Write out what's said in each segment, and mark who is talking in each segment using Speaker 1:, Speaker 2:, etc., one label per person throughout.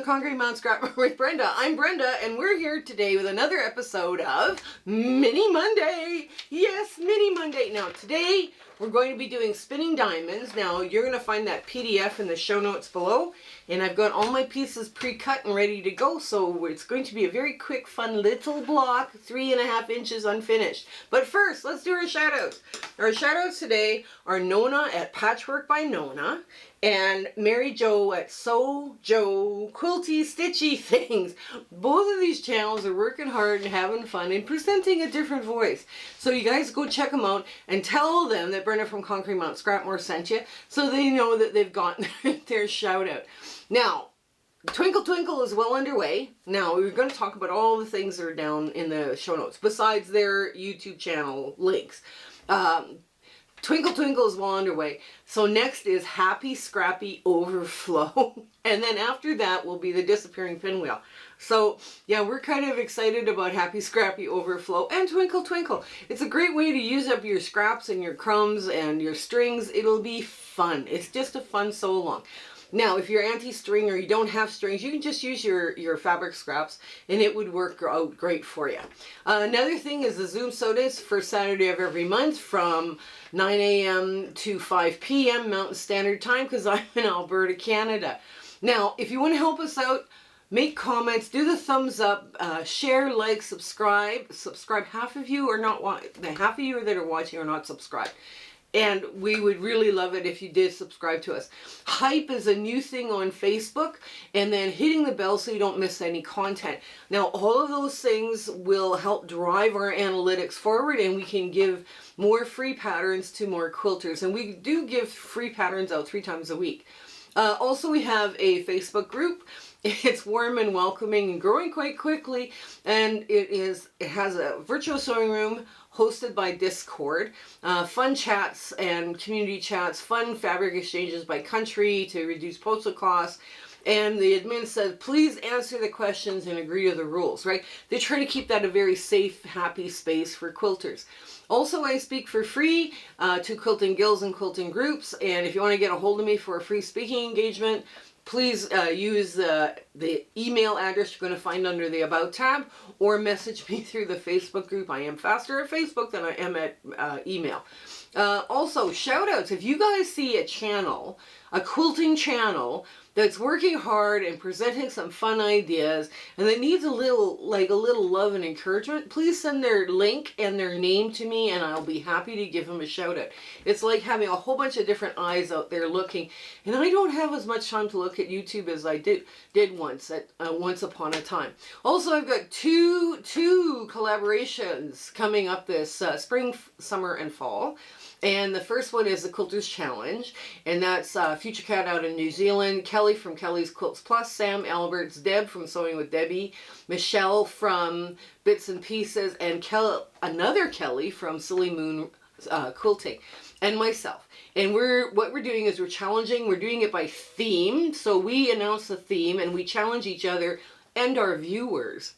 Speaker 1: Conquering Mount Scrap with Brenda. I'm Brenda, and we're here today with another episode of Mini Monday. Yes, Mini Monday. Now, today we're going to be doing spinning diamonds. Now, you're going to find that PDF in the show notes below, and I've got all my pieces pre-cut and ready to go, so it's going to be a very quick, fun little block, 3.5 inches unfinished. But first, let's do our shout-outs. Our shout-outs today are Nona at Patchwork by Nona, and Mary Jo at Sew Jo Quilty Stitchy Things. Both of these channels are working hard and having fun and presenting a different voice. So you guys go check them out and tell them that Brenda from Conquering Mount Scrapmore sent you, so they know that they've gotten their shout out. Now, Twinkle Twinkle is well underway. Now, we're going to talk about all the things that are down in the show notes, besides their YouTube channel links. Twinkle Twinkle is well underway. So next is Happy Scrappy Overflow. And then after that will be the Disappearing Pinwheel. So yeah, we're kind of excited about Happy Scrappy Overflow and Twinkle Twinkle. It's a great way to use up your scraps and your crumbs and your strings. It'll be fun. It's just a fun sew along. Now, if you're anti-string or you don't have strings, you can just use your fabric scraps and it would work out great for you. Another thing is the Zoom Sew Days, first Saturday of every month from 9 a.m. to 5 p.m. Mountain Standard Time, because I'm in Alberta, Canada. Now, if you want to help us out, make comments, do the thumbs up, share, like, subscribe. Subscribe. Half of you are not half of you that are watching are not subscribed. And we would really love it if you did subscribe to us. Hype is a new thing on Facebook, and then hitting the bell so you don't miss any content. Now, all of those things will help drive our analytics forward, and we can give more free patterns to more quilters. And we do give free patterns out 3 times a week. Also, we have a Facebook group. It's warm and welcoming and growing quite quickly, and it has a virtual sewing room hosted by Discord, fun chats and community chats, fun fabric exchanges by country to reduce postal costs. And the admin said, please answer the questions and agree to the rules, right? They try to keep that a very safe, happy space for quilters. Also, I speak for free to quilting guilds and quilting groups. And if you want to get a hold of me for a free speaking engagement, please use the email address you're going to find under the About tab, or message me through the Facebook group. I am faster at Facebook than I am at email. Also, shout outs. If you guys see a channel, a quilting channel, that's working hard and presenting some fun ideas and that needs a little love and encouragement, please send their link and their name to me, and I'll be happy to give them a shout out. It's like having a whole bunch of different eyes out there looking, and I don't have as much time to look at YouTube as I did once upon a time. Also, I've got two collaborations coming up this spring, summer, and fall. And the first one is the Quilters Challenge, and that's Future Cat out in New Zealand, Kelly from Kelly's Quilts Plus, Sam Alberts, Deb from Sewing with Debbie, Michelle from Bits and Pieces, and another Kelly from Silly Moon Quilting, and myself. And what we're doing is we're doing it by theme. So we announce the theme and we challenge each other and our viewers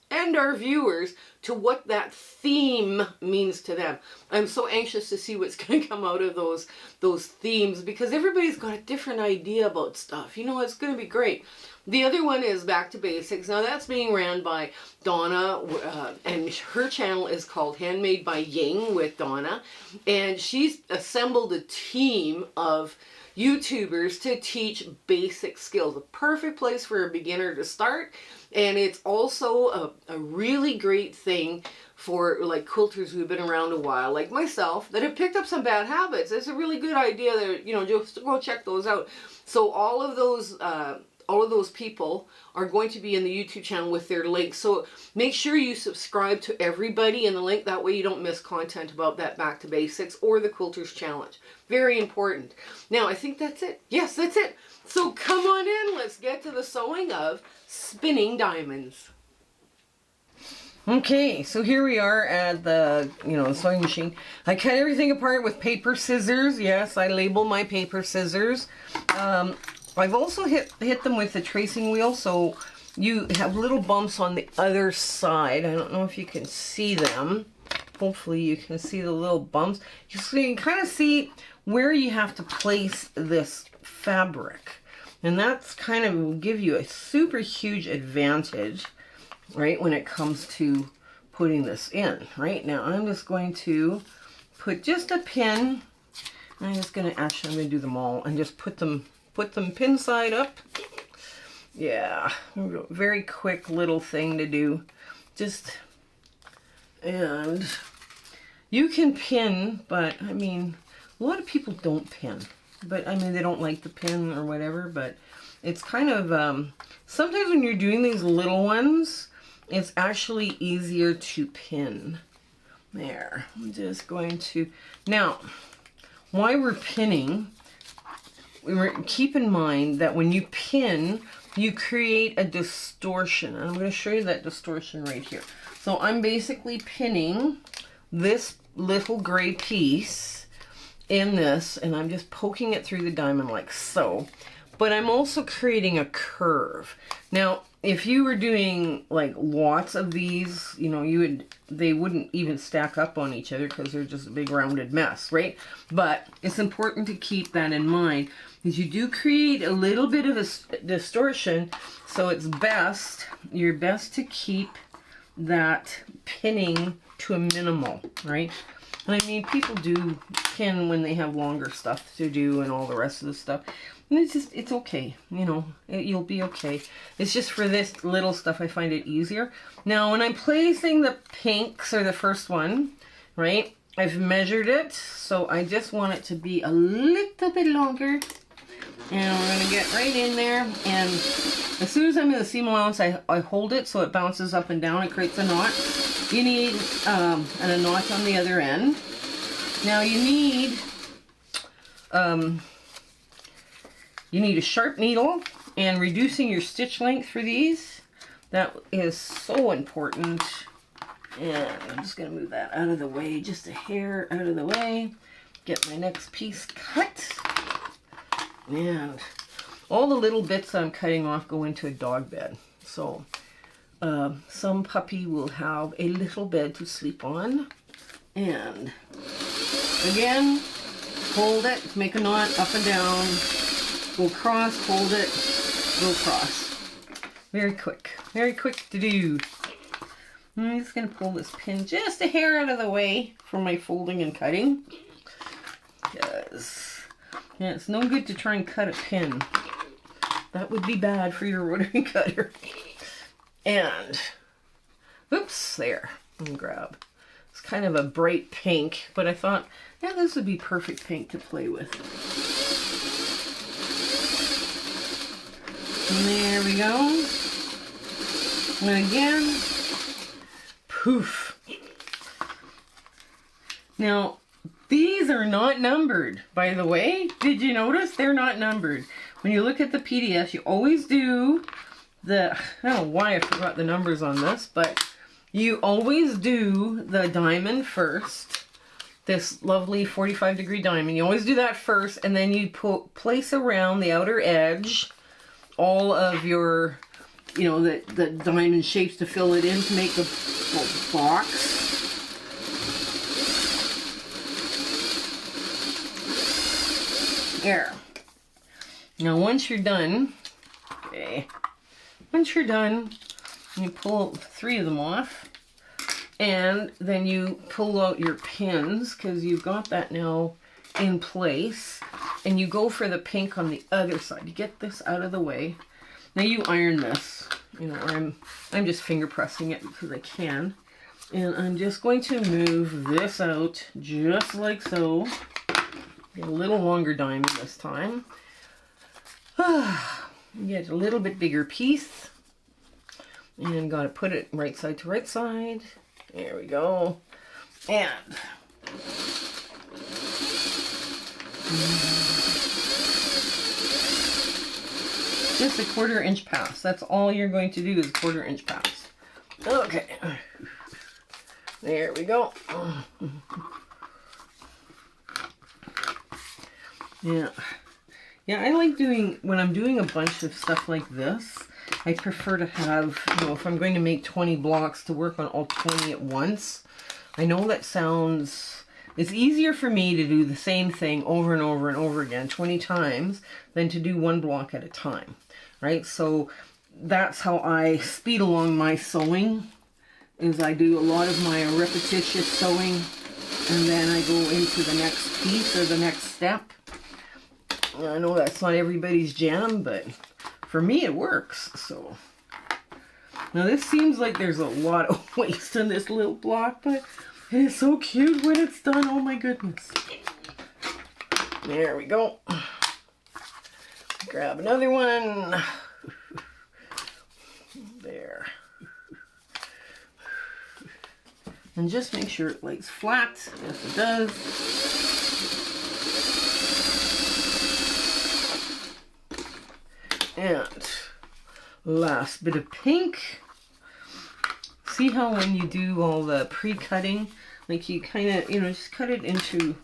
Speaker 1: to what that theme means to them. I'm so anxious to see what's going to come out of those themes, because everybody's got a different idea about stuff. You know, it's going to be great. The other one is Back to Basics. Now, that's being ran by Donna, and her channel is called Handmade by Ying with Donna, and she's assembled a team of YouTubers to teach basic skills. A perfect place for a beginner to start, and it's also a really great thing for like quilters who've been around a while, like myself, that have picked up some bad habits. It's a really good idea that, you know, just go check those out. So all of those people are going to be in the YouTube channel with their links. So make sure you subscribe to everybody in the link. That way you don't miss content about that Back to Basics or the Quilters Challenge. Very important. Now, I think that's it. Yes, that's it. So come on in. Let's get to the sewing of spinning diamonds. Okay, so here we are at the, sewing machine. I cut everything apart with paper scissors. Yes, I label my paper scissors. I've also hit them with the tracing wheel, so you have little bumps on the other side. I don't know if you can see them. Hopefully you can see the little bumps. You can kind of see where you have to place this fabric. And that's kind of will give you a super huge advantage, right, when it comes to putting this in. Right now, I'm just going to put just a pin. I'm just going to actually, I'm going to do them all and just put them pin side up. Yeah, very quick little thing to do. Just, and you can pin, but I mean, a lot of people don't pin. But I mean, they don't like the pin or whatever, but it's kind of, sometimes when you're doing these little ones, it's actually easier to pin. There, I'm just going to, now, while we're pinning, keep in mind that when you pin, you create a distortion. And I'm going to show you that distortion right here. So I'm basically pinning this little gray piece in this, and I'm just poking it through the diamond like so. But I'm also creating a curve. Now, if you were doing like lots of these, you know, they wouldn't even stack up on each other because they're just a big rounded mess, right? But it's important to keep that in mind because you do create a little bit of a distortion, so it's best, you're best to keep that pinning to a minimal, right? And I mean, people do pin when they have longer stuff to do and all the rest of the stuff. And it's just, it's okay, you know, you'll be okay. It's just for this little stuff, I find it easier. Now, when I'm placing the pinks, or the first one, right, I've measured it, so I just want it to be a little bit longer. And we're going to get right in there, and as soon as I'm in the seam allowance, I hold it so it bounces up and down and creates a knot. You need a knot on the other end. Now you need a sharp needle, and reducing your stitch length for these. That is so important. And I'm just going to move that out of the way, just a hair out of the way. Get my next piece cut. And all the little bits I'm cutting off go into a dog bed. So some puppy will have a little bed to sleep on. And again, hold it, make a knot up and down, go across, hold it, go across. Very quick to do. I'm just going to pull this pin just a hair out of the way for my folding and cutting. Because yeah, it's no good to try and cut a pin. That would be bad for your rotary cutter. And, oops, there. Let me grab. It's kind of a bright pink, but I thought, yeah, this would be perfect pink to play with. And there we go. And again, poof. Now, these are not numbered, by the way. Did you notice? They're not numbered. When you look at the PDF, you always do I don't know why I forgot the numbers on this, but you always do the diamond first. This lovely 45-degree diamond. You always do that first, and then you place around the outer edge all of your, you know, the diamond shapes to fill it in to make the box. There. Now once you're done, okay, you pull 3 of them off, and then you pull out your pins, because you've got that now in place, and you go for the pink on the other side. You get this out of the way. Now you iron this, you know, I'm just finger pressing it because I can, and I'm just going to move this out just like so. Get a little longer diamond this time. Get a little bit bigger piece. And got to put it right side to right side. There we go. And just a 1/4 inch pass. That's all you're going to do is 1/4 inch pass. Okay. There we go. Yeah, I like doing, when I'm doing a bunch of stuff like this, I prefer to have, you know, if I'm going to make 20 blocks, to work on all 20 at once. I know that sounds It's easier for me to do the same thing over and over and over again 20 times than to do one block at a time, right? So that's how I speed along my sewing, is I do a lot of my repetitious sewing and then I go into the next piece or the next step. I know that's not everybody's jam, but for me it works. So now this seems like there's a lot of waste in this little block, but it is so cute when it's done. Oh my goodness. There we go. Grab another one. There. And just make sure it lays flat. Yes, it does. And last bit of pink. See how when you do all the pre-cutting, like you kind of, you know, just cut it into,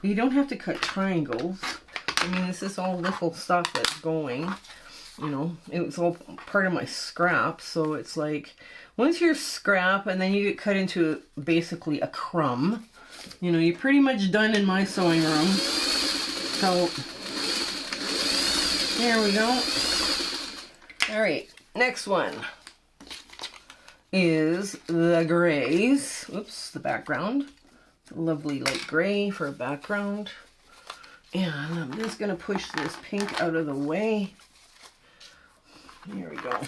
Speaker 1: you don't have to cut triangles. I mean, this is all little stuff that's going, you know, it was all part of my scrap. So it's like, once you're scrap and then you get cut into basically a crumb, you know, you're pretty much done in my sewing room. So, there we go. All right, next one is the grays. Oops, the background. Lovely light gray for a background. And I'm just gonna push this pink out of the way. Here we go.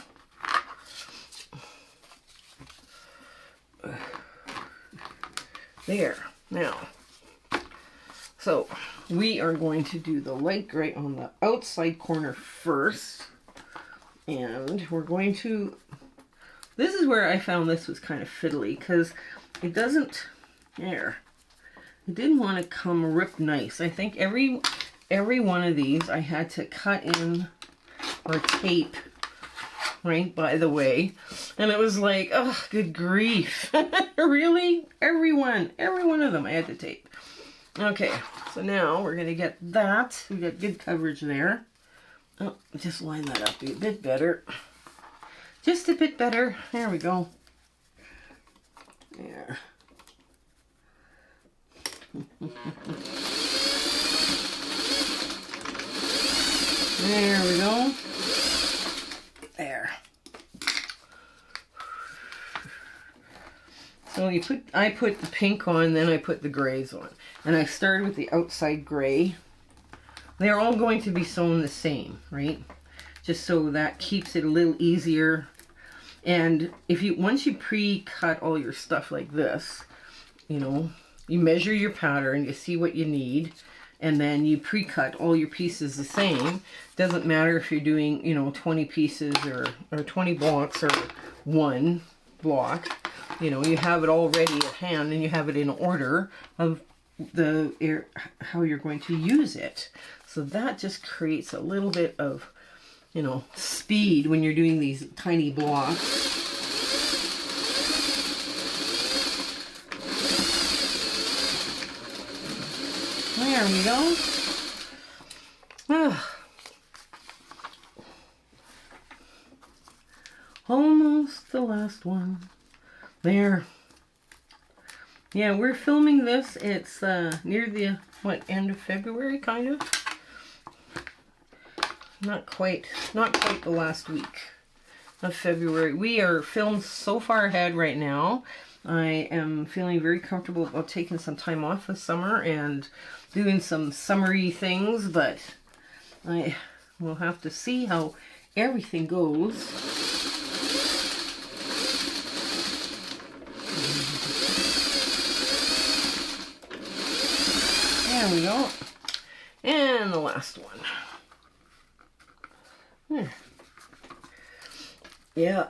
Speaker 1: There. Now, so we are going to do the light gray on the outside corner first. And we're going to, this is where I found this was kind of fiddly, because it doesn't, there, it didn't want to come ripped nice. I think every one of these I had to cut in or tape, right, by the way. And it was like, oh, good grief. Really? Every one of them I had to tape. Okay, so now we're going to get that. We got good coverage there. Oh, just line that up a bit better. Just a bit better. There we go. There. There we go. There. So I put the pink on, then I put the grays on. And I started with the outside gray. They're all going to be sewn the same, right? Just so that keeps it a little easier. And if you, once you pre-cut all your stuff like this, you know, you measure your pattern, you see what you need, and then you pre-cut all your pieces the same. Doesn't matter if you're doing, you know, 20 pieces or 20 blocks or one block. You know, you have it all ready at hand and you have it in order of how you're going to use it. So that just creates a little bit of, you know, speed when you're doing these tiny blocks. There we go. Almost the last one. There. Yeah, we're filming this. It's near the, end of February, kind of? Not quite the last week of February. We are filmed so far ahead right now. I am feeling very comfortable about taking some time off this summer and doing some summery things, but I will have to see how everything goes. There we go. And the last one. Yeah.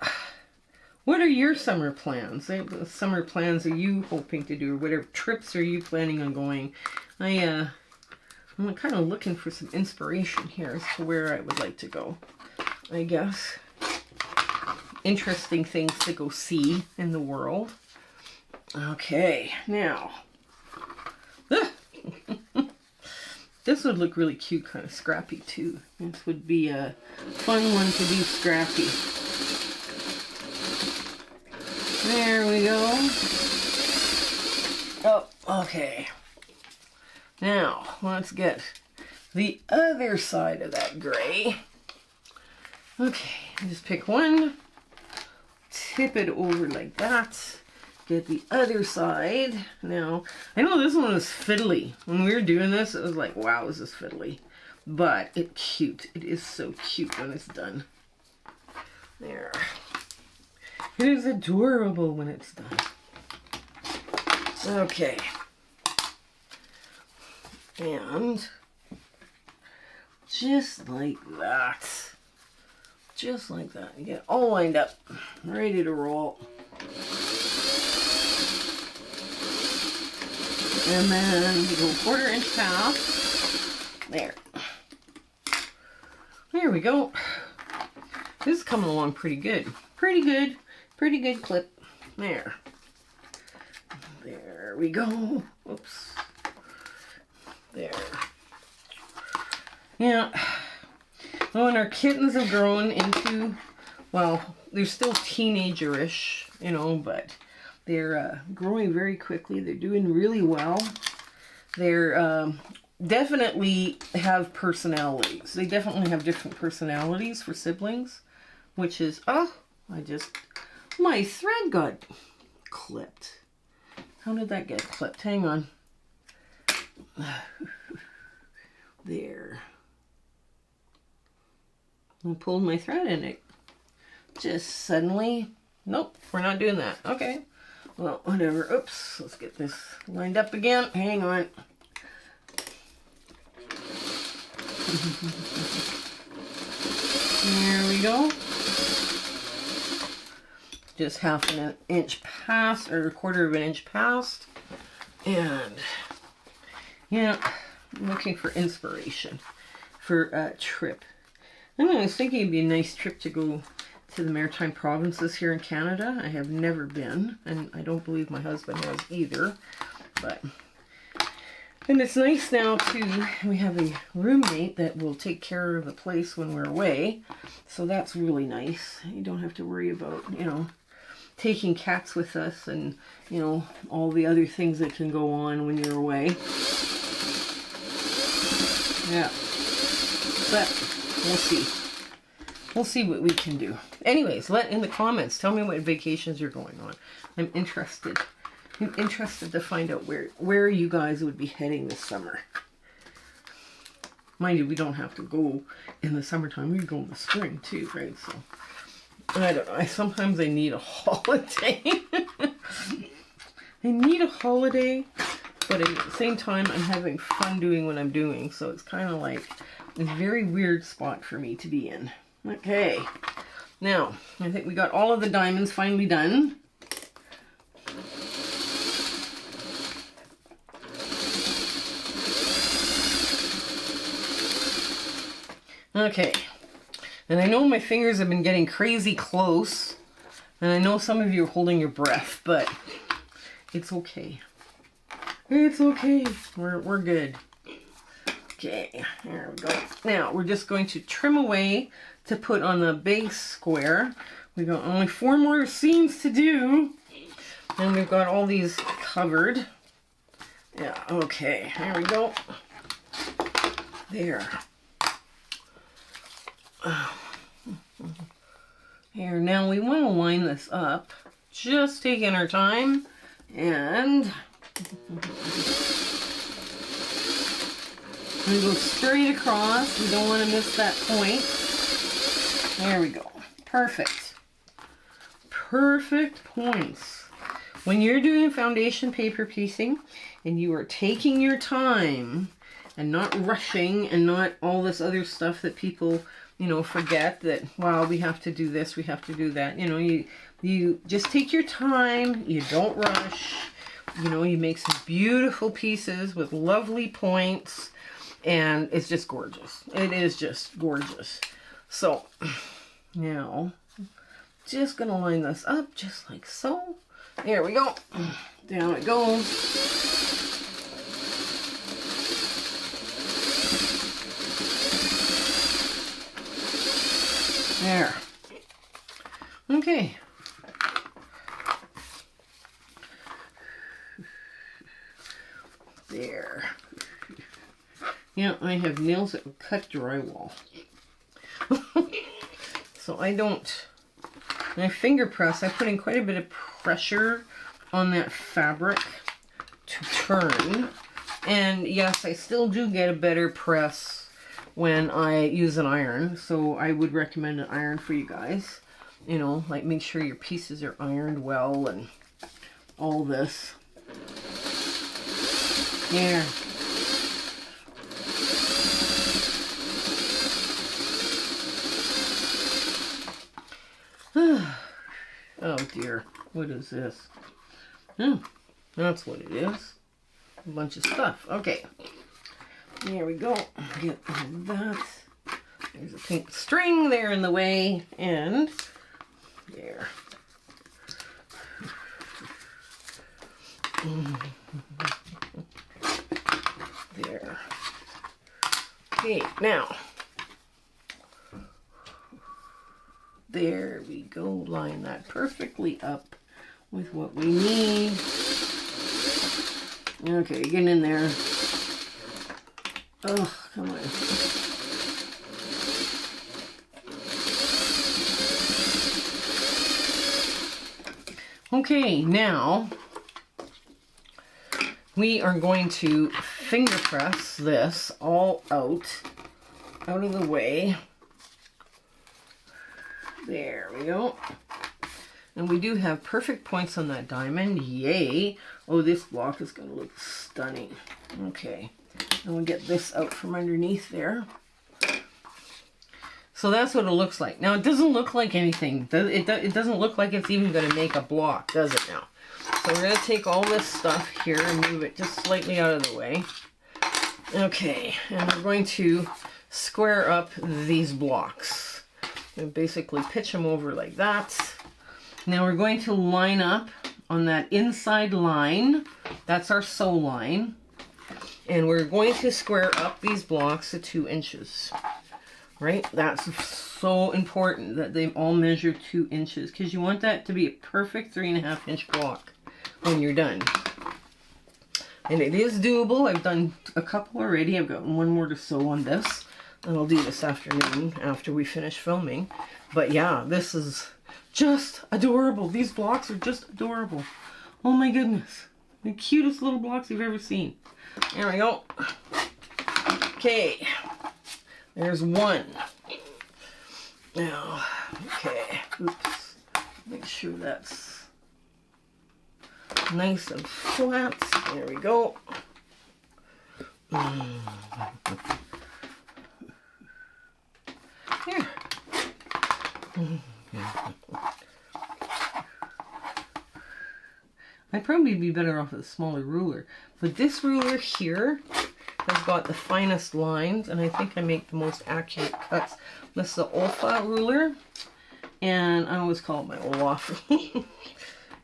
Speaker 1: What are your summer plans? What summer plans are you hoping to do? Or whatever trips are you planning on going? I'm kind of looking for some inspiration here as to where I would like to go, I guess. Interesting things to go see in the world. Okay, now. This would look really cute, kind of scrappy too. This would be a fun one to do scrappy. There we go. Oh, okay. Now, let's get the other side of that gray. Okay, just pick one, tip it over like that, get the other side. Now, I know this one was fiddly. When we were doing this, it was like, wow, is this fiddly? But it's cute. It is so cute when it's done. There. It is adorable when it's done. Okay. And just like that. Just like that. You get all lined up. Ready to roll. And then you go 1/4 inch pass. There. There we go. This is coming along pretty good. Pretty good. Pretty good clip. There. There we go. Oops. There. Yeah. When our kittens have grown into, well, they're still teenager-ish, you know, but they're growing very quickly. They're doing really well. They're definitely have personalities. They definitely have different personalities for siblings, which is, oh, my thread got clipped. How did that get clipped? Hang on. There. I pulled my thread and it just suddenly, nope, we're not doing that. Okay. Well, whatever. Oops. Let's get this lined up again. Hang on. There we go. Just 1/2 inch past, or 1/4 inch past. And yeah, I'm looking for inspiration for a trip. And I was thinking it'd be a nice trip to go to the Maritime Provinces here in Canada. I have never been, and I don't believe my husband has either. And it's nice now too, we have a roommate that will take care of the place when we're away. So that's really nice. You don't have to worry about, you know, taking cats with us and, you know, all the other things that can go on when you're away. Yeah. But we'll see. We'll see what we can do. Anyways, let in the comments. Tell me what vacations you're going on. I'm interested. I'm interested to find out where you guys would be heading this summer. Mind you, we don't have to go in the summertime. We can go in the spring too, right? So, I don't know. Sometimes I need a holiday. I need a holiday, but at the same time, I'm having fun doing what I'm doing. So it's kind of like a very weird spot for me to be in. Okay. Now, I think we got all of the diamonds finally done. Okay, and I know my fingers have been getting crazy close, and I know some of you are holding your breath, but it's okay. It's okay. We're good. Okay, there we go. Now, we're just going to trim away to put on the base square. We've got only 4 more seams to do, and we've got all these covered. Yeah, okay, there we go. There. Here, now we want to line this up, just taking our time, and we go straight across. We don't want to miss that point. There we go. Perfect. Perfect points. When you're doing foundation paper piecing and you are taking your time and not rushing and not all this other stuff that people, you know, forget that, wow, we have to do this, we have to do that. You know, you just take your time, you don't rush, you know, you make some beautiful pieces with lovely points, and it's just gorgeous. It is just gorgeous. So, now, just gonna line this up just like so. There we go. Down it goes. There. Okay. There. Yeah, I have nails that will cut drywall. So I don't, when I finger press, I put in quite a bit of pressure on that fabric to turn. And yes, I still do get a better press when I use an iron. So I would recommend an iron for you guys. You know, like make sure your pieces are ironed well and all this. There. Oh dear, what is this? Oh, that's what it is. A bunch of stuff. Okay, there we go. Get that. There's a pink string there in the way, and there. There. Okay, now. There we go. Line that perfectly up with what we need. Okay, get in there. Oh, come on. Okay, now we are going to finger press this all out of the way. There we go. And we do have perfect points on that diamond. Yay. Oh, this block is going to look stunning. Okay. And we'll get this out from underneath there. So that's what it looks like. Now, it doesn't look like anything. It doesn't look like it's even going to make a block, does it now? So we're going to take all this stuff here and move it just slightly out of the way. Okay. And we're going to square up these blocks. And basically pitch them over like that. Now we're going to line up on that inside line. That's our sew line. And we're going to square up these blocks to 2 inches. Right? That's so important that they all measure 2 inches. Because you want that to be a perfect 3.5 inch block when you're done. And it is doable. I've done a couple already. I've got one more to sew on this. And I'll do this afternoon after we finish filming. But yeah, this is just adorable. These blocks are just adorable. Oh my goodness. The cutest little blocks you've ever seen. There we go. Okay. There's one. Now, okay. Oops. Make sure that's nice and flat. There we go. Here. I'd probably be better off with a smaller ruler. But this ruler here has got the finest lines, and I think I make the most accurate cuts. This is the Olfa ruler, and I always call it my Olaf.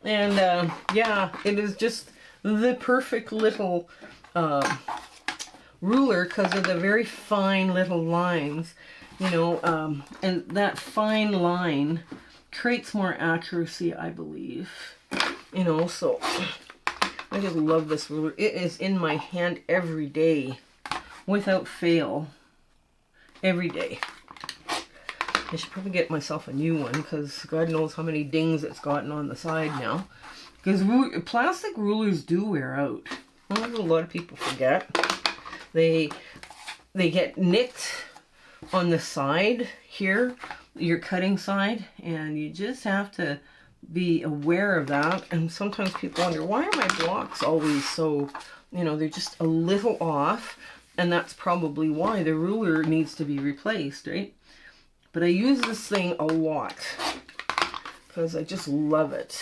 Speaker 1: And yeah, it is just the perfect little ruler because of the very fine little lines. You know, and that fine line creates more accuracy, I believe. You know, so I just love this ruler. It is in my hand every day, without fail. Every day. I should probably get myself a new one because God knows how many dings it's gotten on the side now. Because plastic rulers do wear out. Well, a lot of people forget. They get nicked on the side here, your cutting side, and you just have to be aware of that. And sometimes people wonder, why are my blocks always so, you know, they're just a little off, and that's probably why the ruler needs to be replaced, right? But I use this thing a lot because I just love it.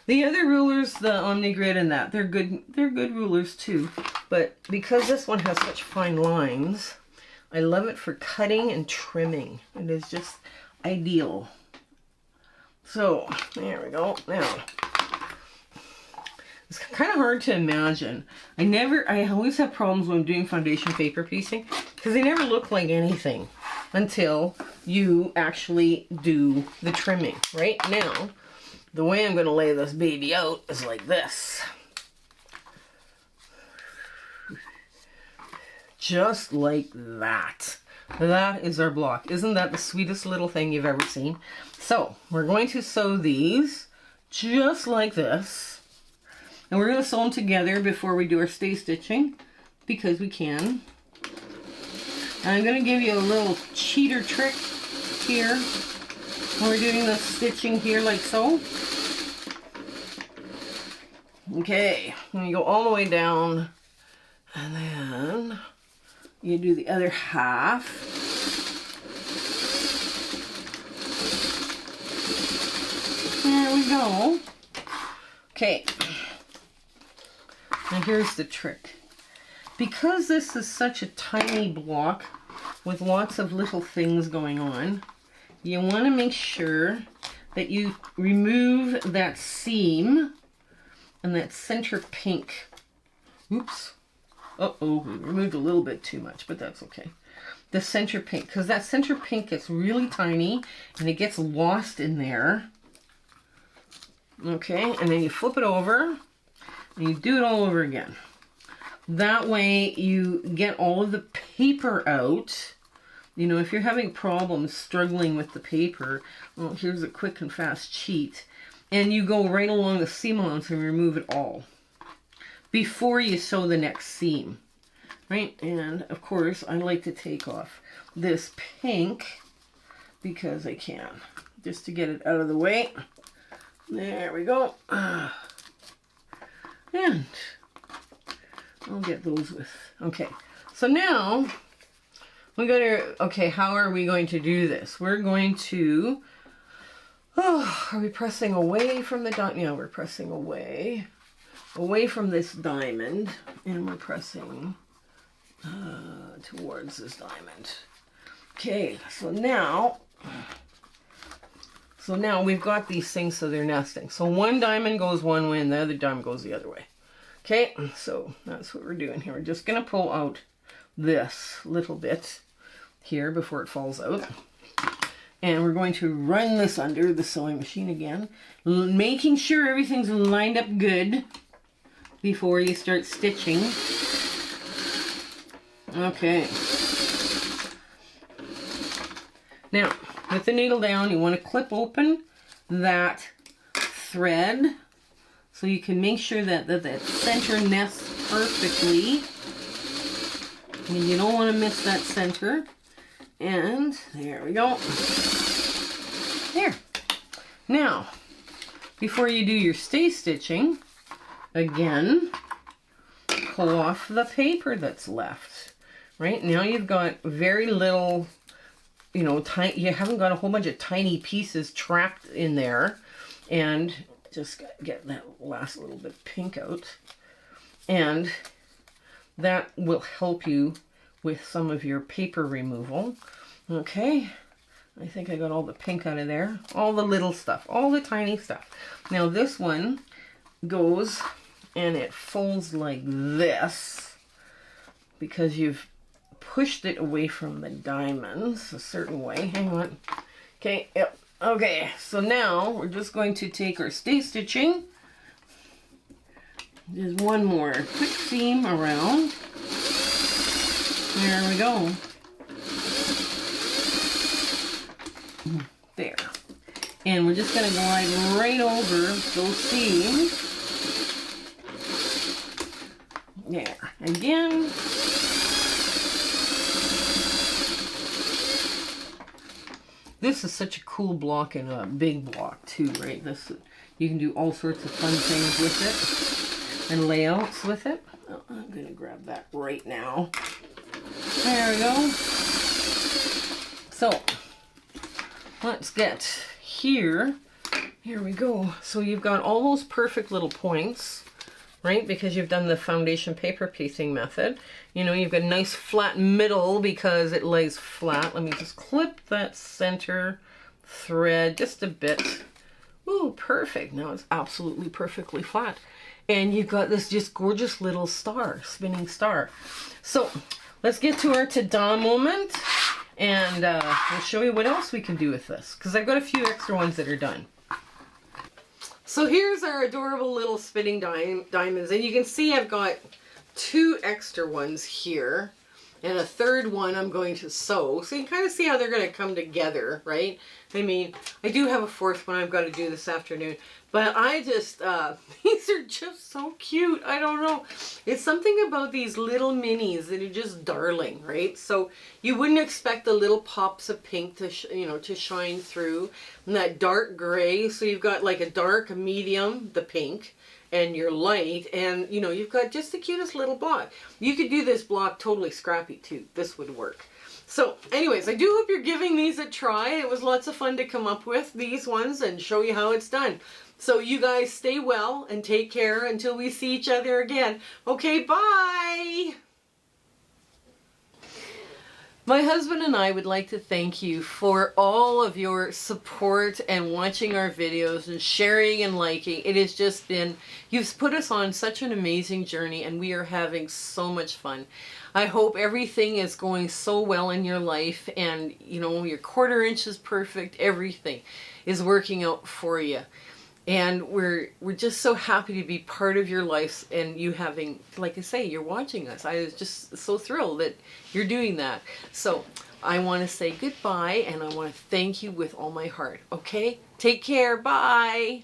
Speaker 1: The other rulers, the OmniGrid and that, they're good rulers too, but because this one has such fine lines, I love it for cutting and trimming. It is just ideal. So, there we go. Now, it's kind of hard to imagine. I always have problems when I'm doing foundation paper piecing because they never look like anything until you actually do the trimming. Right now, the way I'm going to lay this baby out is like this. just like that. That is our block. Isn't that the sweetest little thing you've ever seen? So we're going to sew these just like this. And we're going to sew them together before we do our stay stitching, because we can. And I'm going to give you a little cheater trick here when we're doing the stitching here like so. Okay, and you go all the way down, and then you do the other half. There we go. Okay, now here's the trick. Because this is such a tiny block with lots of little things going on, you want to make sure that you remove that seam and that center pink. Oops. Uh-oh, we removed a little bit too much, but that's okay. The center pink, because that center pink gets really tiny and it gets lost in there. Okay, and then you flip it over and you do it all over again. That way you get all of the paper out. You know, if you're having problems struggling with the paper, well, here's a quick and fast cheat. And you go right along the seam allowance and remove it all before you sew the next seam, right? And of course, I like to take off this pink because I can, just to get it out of the way. There we go. And I'll get those with, okay. So now, we gotta, okay, how are we going to do this? We're going to, oh, are we pressing away from the diamond? Yeah, we're pressing away from this diamond, and we're pressing towards this diamond. Okay, so now we've got these things so they're nesting. So one diamond goes one way and the other diamond goes the other way. Okay, so that's what we're doing here. We're just gonna pull out this little bit here before it falls out. And we're going to run this under the sewing machine again, making sure everything's lined up good before you start stitching. Okay. Now, with the needle down, you want to clip open that thread so you can make sure that that center nests perfectly. And you don't want to miss that center. And there we go. There. Now, before you do your stay stitching, again, pull off the paper that's left. Right now you've got very little, you know, you haven't got a whole bunch of tiny pieces trapped in there. And just get that last little bit of pink out. And that will help you with some of your paper removal. Okay, I think I got all the pink out of there. All the little stuff, all the tiny stuff. Now this one goes and it folds like this because you've pushed it away from the diamonds a certain way. Hang on. Okay, yep. Okay, so now we're just going to take our stay stitching. There's one more quick seam around. There we go. There. And we're just going to glide right over those seams. There. Again. This is such a cool block and a big block too, right? This, you can do all sorts of fun things with it and layouts with it. Oh, I'm going to grab that right now. There we go. So, let's get here. Here we go. So you've got all those perfect little points, right? Because you've done the foundation paper piecing method. You know, you've got a nice flat middle because it lays flat. Let me just clip that center thread just a bit. Ooh, perfect. Now it's absolutely perfectly flat. And you've got this just gorgeous little star, spinning star. So let's get to our ta-da moment. And we'll show you what else we can do with this. Because I've got a few extra ones that are done. So here's our adorable little spinning diamonds. And you can see I've got 2 extra ones here. And a third one I'm going to sew. So you can kind of see how they're going to come together, right? I mean, I do have a fourth one I've got to do this afternoon. But I just, these are just so cute. I don't know. It's something about these little minis that are just darling, right? So you wouldn't expect the little pops of pink to, to shine through. And that dark gray. So you've got like a dark, a medium, the pink, and your light. And, you've got just the cutest little block. You could do this block totally scrappy too. This would work. So anyways, I do hope you're giving these a try. It was lots of fun to come up with these ones and show you how it's done. So you guys stay well and take care until we see each other again. Okay, bye! My husband and I would like to thank you for all of your support and watching our videos and sharing and liking. It has just been, you've put us on such an amazing journey and we are having so much fun. I hope everything is going so well in your life and, your 1/4 inch is perfect. Everything is working out for you. And we're just so happy to be part of your life and you having, like I say, you're watching us. I was just so thrilled that you're doing that. So I want to say goodbye and I want to thank you with all my heart. Okay? Take care. Bye.